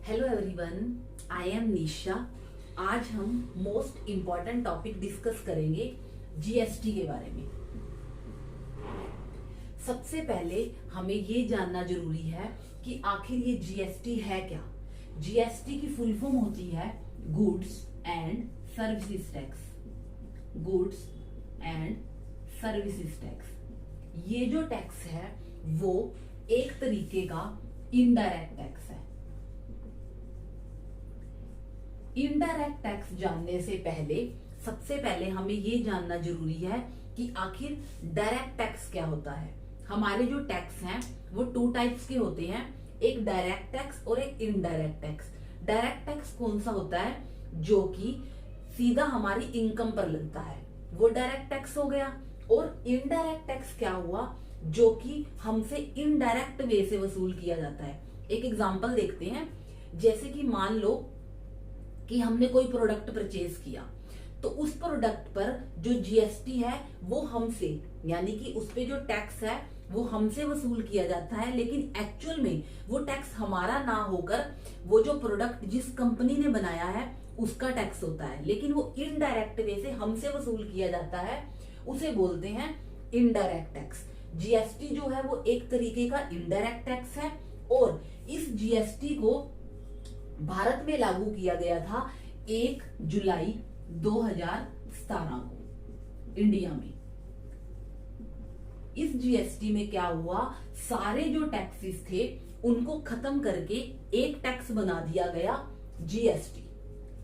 Hello everyone, I am निशा। आज हम most important topic discuss करेंगे जीएसटी के बारे में। सबसे पहले हमें ये जानना जरूरी है कि आखिर ये जीएसटी है क्या। जीएसटी की फुल फॉर्म होती है goods and services tax. Goods and services tax. ये जो टैक्स है वो एक तरीके का इनडायरेक्ट टैक्स है। इनडायरेक्ट टैक्स जानने से पहले सबसे पहले हमें ये जानना जरूरी है कि आखिर डायरेक्ट टैक्स क्या होता है। हमारे जो टैक्स हैं वो टू टाइप्स के होते हैं, एक डायरेक्ट टैक्स और एक इनडायरेक्ट टैक्स। डायरेक्ट टैक्स कौन सा होता है? जो कि सीधा हमारी इनकम पर लगता है, वो डायरेक्ट टैक्स हो गया। और इनडायरेक्ट टैक्स क्या हुआ? जो कि हमसे इनडायरेक्ट वे से वसूल किया जाता है। एक एग्जांपल देखते हैं। जैसे कि मान लो कि हमने कोई प्रोडक्ट परचेज किया, तो उस प्रोडक्ट पर जो जीएसटी है वो हमसे, यानी कि उस पे जो टैक्स है वो हमसे वसूल किया जाता है, लेकिन एक्चुअल में वो टैक्स हमारा ना होकर वो जो प्रोडक्ट जिस कंपनी ने बनाया है उसका टैक्स होता है, लेकिन वो इनडायरेक्ट वे से हमसे वसूल किया जाता है, उसे बोलते हैं इनडायरेक्ट टैक्स। जीएसटी जो है वो एक तरीके का इनडायरेक्ट टैक्स है और इस जीएसटी को भारत में लागू किया गया था 1 जुलाई 2017 को इंडिया में। इस जीएसटी में क्या हुआ? सारे जो टैक्सेस थे उनको खत्म करके एक टैक्स बना दिया गया, जीएसटी।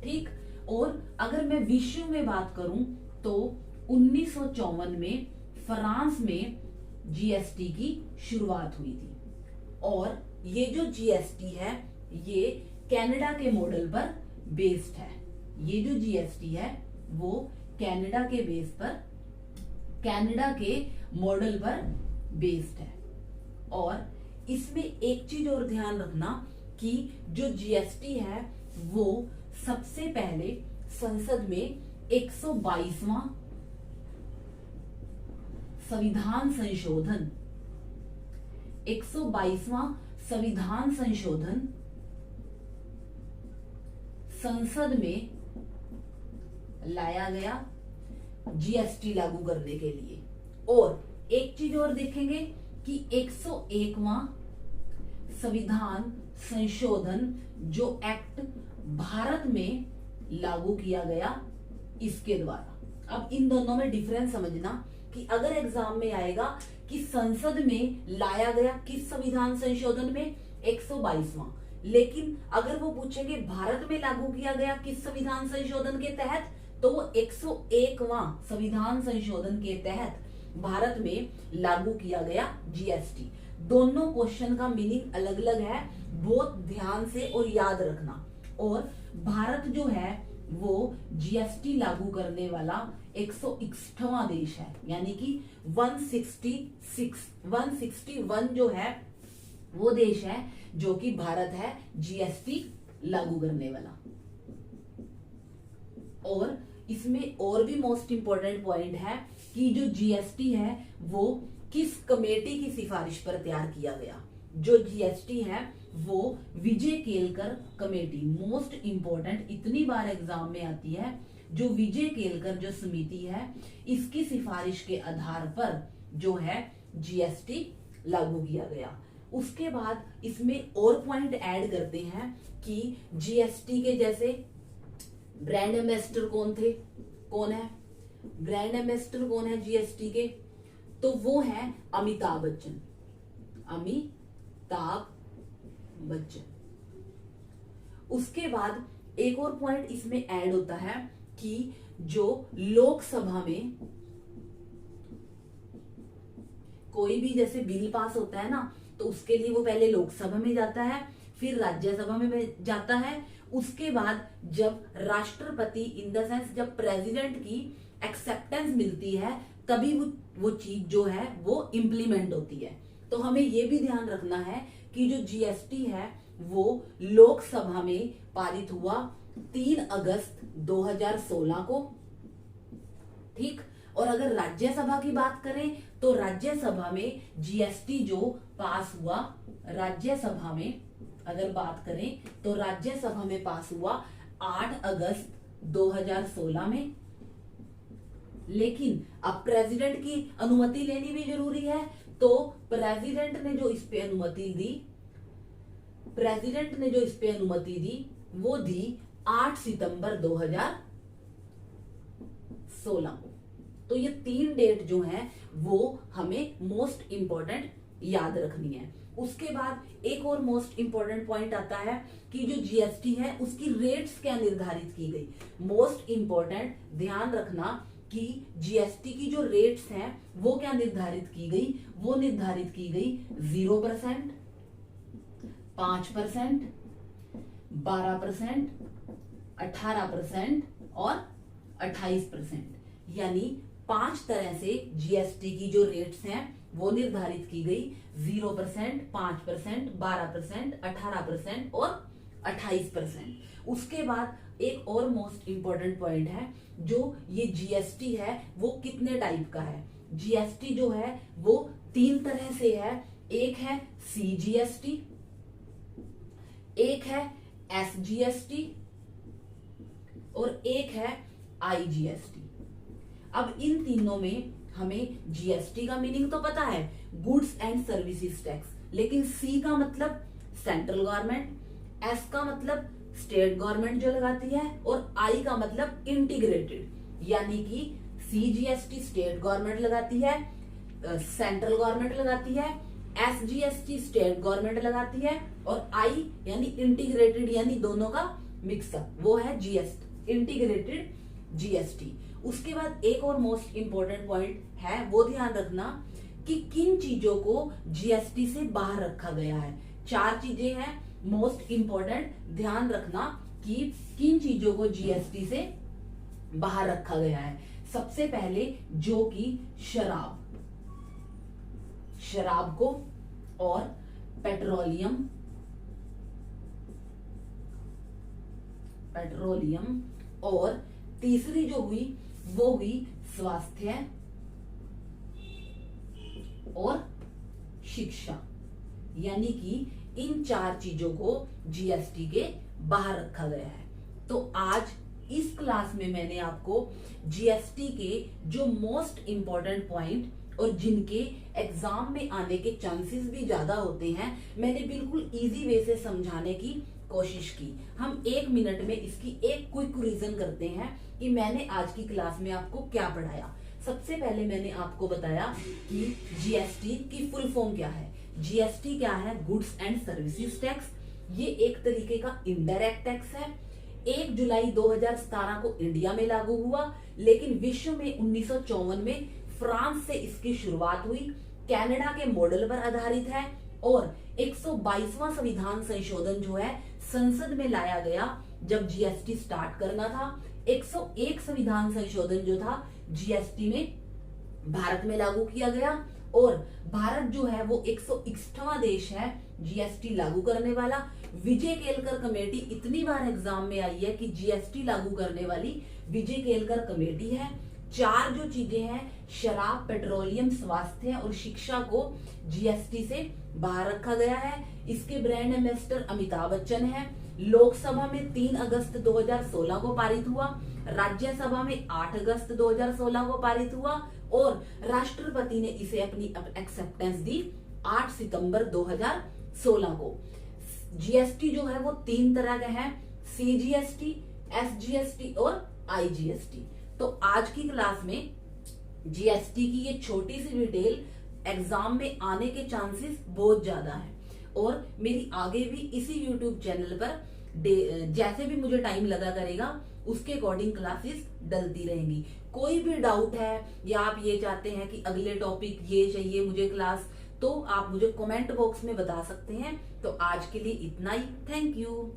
ठीक। और अगर मैं विश्व में बात करूं तो 1954 में फ्रांस में जीएसटी की शुरुआत हुई थी। और ये जो जीएसटी है ये कनाडा के मॉडल पर बेस्ड है। ये जो जीएसटी है वो कनाडा के बेस पर, कनाडा के मॉडल पर बेस्ड है। और इसमें एक चीज और ध्यान रखना कि जो जीएसटी है वो सबसे पहले संसद में 122वां संविधान संशोधन, 122वां संविधान संशोधन संसद में लाया गया जीएसटी लागू करने के लिए। और एक चीज और देखेंगे कि 101वां संविधान संशोधन जो एक्ट भारत में लागू किया गया इसके द्वारा। अब इन दोनों में डिफरेंस समझना कि अगर एग्जाम में आएगा कि संसद में लाया गया किस संविधान संशोधन में, 122वां, लेकिन अगर वो पूछेंगे भारत में लागू किया गया किस संविधान संशोधन के तहत, तो वो 101वां संविधान संशोधन के तहत भारत में लागू किया गया जीएसटी। दोनों क्वेश्चन का मीनिंग अलग अलग है, बहुत ध्यान से और याद रखना। और भारत जो है वो जीएसटी लागू करने वाला 161वां देश है, यानी कि 161 जो है वो देश है जो कि भारत है जीएसटी लागू करने वाला। और इसमें और भी मोस्ट इंपॉर्टेंट पॉइंट है कि जो जीएसटी है वो किस कमेटी की सिफारिश पर तैयार किया गया। जो जीएसटी है वो विजय केलकर कमेटी, मोस्ट इंपॉर्टेंट, इतनी बार एग्जाम में आती है, जो विजय केलकर जो समिति है इसकी सिफारिश के आधार पर जो है जीएसटी लागू किया गया। उसके बाद इसमें और पॉइंट ऐड करते हैं कि जीएसटी के जैसे ब्रांड एम्बेसडर कौन है? ब्रांड एम्बेसडर कौन है जीएसटी के? तो वो है अमिताभ बच्चन। अमिताभ बच्चन। उसके बाद एक और पॉइंट इसमें ऐड होता है कि जो लोकसभा में कोई भी जैसे बिल पास होता है ना, तो उसके लिए वो पहले लोकसभा में जाता है, फिर राज्यसभा में जाता है, उसके बाद जब राष्ट्रपति इन द सेंस जब प्रेसिडेंट की एक्सेप्टेंस मिलती है तभी वो चीज जो है वो इम्प्लीमेंट होती है। तो हमें ये भी ध्यान रखना है कि जो जीएसटी है वो लोकसभा में पारित हुआ 3 अगस्त 2016 को। ठीक। और अगर राज्यसभा की बात करें तो राज्यसभा में जीएसटी जो पास हुआ राज्यसभा में अगर बात करें तो राज्यसभा में पास हुआ 8 अगस्त 2016 में। लेकिन अब प्रेसिडेंट की अनुमति लेनी भी जरूरी है, तो प्रेसिडेंट ने जो इस पे अनुमति दी वो दी 8 सितंबर 2016 को। तो ये 3 डेट जो है वो हमें मोस्ट इंपॉर्टेंट याद रखनी है। उसके बाद एक और मोस्ट इंपॉर्टेंट पॉइंट आता है कि जो जीएसटी है उसकी रेट्स क्या निर्धारित की गई। मोस्ट इंपॉर्टेंट ध्यान रखना कि जीएसटी की जो रेट्स हैं वो क्या निर्धारित की गई, वो निर्धारित की गई 0%, 5%, 12%, 18% और 28%, यानी 5 तरह से जीएसटी की जो रेट्स हैं वो निर्धारित की गई 0%, 5%, 12%, 18% और 28%। उसके बाद एक और मोस्ट इंपॉर्टेंट पॉइंट है, जो ये जीएसटी है वो कितने टाइप का है। जीएसटी जो है वो 3 तरह से है। एक है सीजीएसटी, एक है एसजीएसटी और एक है आईजीएसटी। अब इन तीनों में हमें जीएसटी का मीनिंग तो पता है, गुड्स एंड सर्विसेज टैक्स, लेकिन सी का मतलब सेंट्रल गवर्नमेंट, एस का मतलब स्टेट गवर्नमेंट जो लगाती है और आई का मतलब इंटीग्रेटेड, यानी कि सीजीएसटी स्टेट गवर्नमेंट लगाती है, सेंट्रल गवर्नमेंट लगाती है, एसजीएसटी स्टेट गवर्नमेंट लगाती है और आई यानी इंटीग्रेटेड यानी दोनों का मिक्सअप, वो है जीएसटी, इंटीग्रेटेड जीएसटी। उसके बाद एक और मोस्ट इंपॉर्टेंट पॉइंट है, वो ध्यान रखना कि किन चीजों को जीएसटी से बाहर रखा गया है। 4 चीजें हैं मोस्ट इंपॉर्टेंट, ध्यान रखना कि किन चीजों को जीएसटी से बाहर रखा गया है। सबसे पहले जो कि शराब को और पेट्रोलियम और तीसरी जो हुई वो हुई स्वास्थ्य और शिक्षा, यानी कि इन 4 चीजों को जीएसटी के बाहर रखा गया है। तो आज इस क्लास में मैंने आपको जीएसटी के जो मोस्ट इंपॉर्टेंट पॉइंट और जिनके एग्जाम में आने के चांसेस भी ज्यादा होते हैं, मैंने बिल्कुल इजी वे से समझाने की कोशिश की। हम 1 मिनट में इसकी एक क्विक रिवीजन करते हैं कि मैंने आज की क्लास में आपको क्या पढ़ाया। सबसे पहले मैंने आपको बताया कि जीएसटी की फुल फॉर्म क्या है। जीएसटी क्या है? Goods and services tax. ये एक तरीके का इनडायरेक्ट टैक्स है। 1 जुलाई 2017 को इंडिया में लागू हुआ, लेकिन विश्व में 1954 में फ्रांस से इसकी शुरुआत हुई। कनाडा के मॉडल पर आधारित है और 122वां संविधान संशोधन जो है संसद में लाया गया जब जीएसटी स्टार्ट करना था। 101 संविधान संशोधन जो था जीएसटी में भारत में लागू किया गया और भारत जो है वो 161वां देश है जीएसटी लागू करने वाला। विजय केलकर कमेटी इतनी बार एग्जाम में आई है कि जीएसटी लागू करने वाली विजय केलकर कमेटी है। 4 जो चीजें हैं, शराब, पेट्रोलियम, स्वास्थ्य और शिक्षा को जीएसटी से बाहर रखा गया है। इसके ब्रांड एम्बेसडर अमिताभ बच्चन है। लोकसभा में 3 अगस्त 2016 को पारित हुआ, राज्यसभा में 8 अगस्त 2016 को पारित हुआ और राष्ट्रपति ने इसे अपनी एक्सेप्टेंस दी 8 सितंबर 2016 को। जीएसटी जो है वो 3 तरह के हैं, सीजीएसटी, एसजीएसटी और आईजीएसटी। तो आज की क्लास में जीएसटी की ये छोटी सी डिटेल एग्जाम में आने के चांसेस बहुत ज्यादा हैं और मेरी आगे भी इसी यूट्यूब चैनल पर जैसे भी मुझे टाइम लगा करेगा उसके अकॉर्डिंग क्लासेस डलती रहेंगी। कोई भी डाउट है या आप ये चाहते हैं कि अगले टॉपिक ये चाहिए मुझे क्लास, तो आप मुझे कमेंट बॉक्स में बता सकते हैं। तो आज के लिए इतना ही। Thank you.